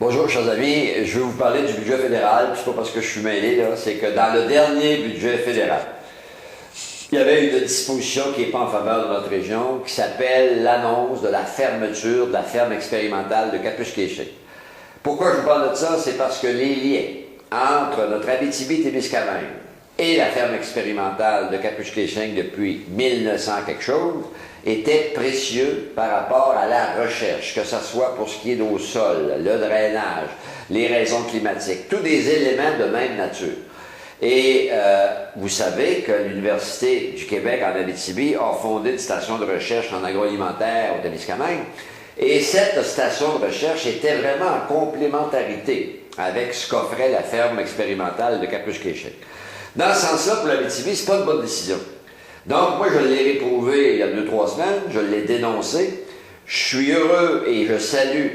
Bonjour, chers amis. Je vais vous parler du budget fédéral, puis c'est pas parce que je suis mêlé, là, c'est que dans le dernier budget fédéral, il y avait une disposition qui n'est pas en faveur de notre région, qui s'appelle l'annonce de la fermeture de la ferme expérimentale de Kapuskasing. Pourquoi je vous parle de ça? C'est parce que les liens entre notre Abitibi-Témiscamingue et la ferme expérimentale de Kapuskasing depuis 1900 quelque chose étaient précieux par rapport à la recherche, que ce soit pour ce qui est de nos sols, le drainage, les raisons climatiques, tous des éléments de même nature. Et vous savez que l'Université du Québec en Abitibi a fondé une station de recherche en agroalimentaire au Témiscamingue. Et cette station de recherche était vraiment en complémentarité avec ce qu'offrait la ferme expérimentale de Kapuskasing. Dans ce sens-là, pour l'Abitibi, ce n'est pas une bonne décision. Donc, moi, je l'ai réprouvé il y a 2-3 semaines, je l'ai dénoncé. Je suis heureux et je salue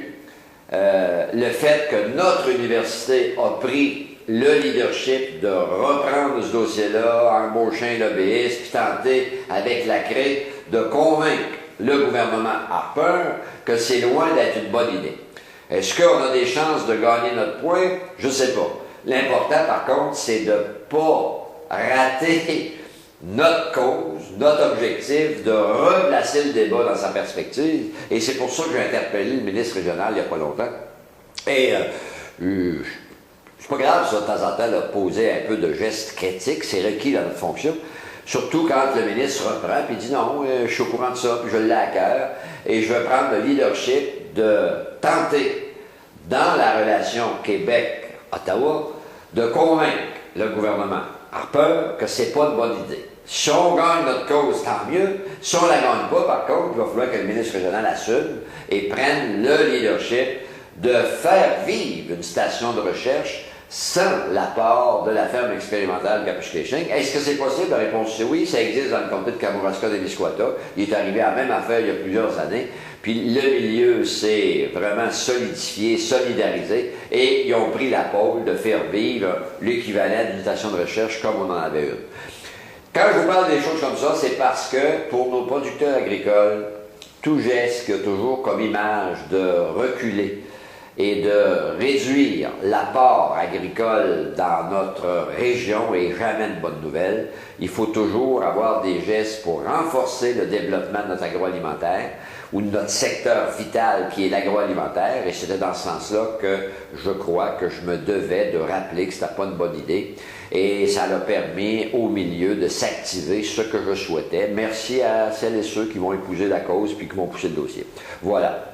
le fait que notre université a pris le leadership de reprendre ce dossier-là, embaucher un lobbyiste, puis tenter, avec la CRE, de convaincre le gouvernement Harper que c'est loin d'être une bonne idée. Est-ce qu'on a des chances de gagner notre point? Je ne sais pas. L'important, par contre, c'est de ne pas rater notre cause, notre objectif, de replacer le débat dans sa perspective. Et c'est pour ça que j'ai interpellé le ministre régional il n'y a pas longtemps. Et c'est pas grave, ça, de temps en temps, de poser un peu de gestes critiques, c'est requis dans notre fonction. Surtout quand le ministre reprend et dit non, je suis au courant de ça, puis je l'ai à cœur, et je vais prendre le leadership de tenter, dans la relation Québec-Ottawa, de convaincre le gouvernement Harper que c'est pas une bonne idée. Si on gagne notre cause, tant mieux. Si on ne la gagne pas, par contre, il va falloir que le ministre régional assume et prenne le leadership de faire vivre une station de recherche sans l'apport de la ferme expérimentale de Kapuskasing. Est-ce que c'est possible? La réponse c'est oui. Ça existe dans le comté de Kamouraska-Témiscouata. Il est arrivé à la même affaire il y a plusieurs années. Puis le milieu s'est vraiment solidifié, solidarisé, et ils ont pris la pôle de faire vivre l'équivalent d'une station de recherche comme on en avait une. Quand je vous parle des choses comme ça, c'est parce que pour nos producteurs agricoles, tout geste qui a toujours comme image de reculer et de réduire l'apport agricole dans notre région est jamais une bonne nouvelle. Il faut toujours avoir des gestes pour renforcer le développement de notre agroalimentaire ou de notre secteur vital qui est l'agroalimentaire, et c'était dans ce sens-là que je crois que je me devais de rappeler que ce n'était pas une bonne idée, et ça a permis au milieu de s'activer, ce que je souhaitais. Merci à celles et ceux qui vont épouser la cause puis qui vont pousser le dossier. Voilà.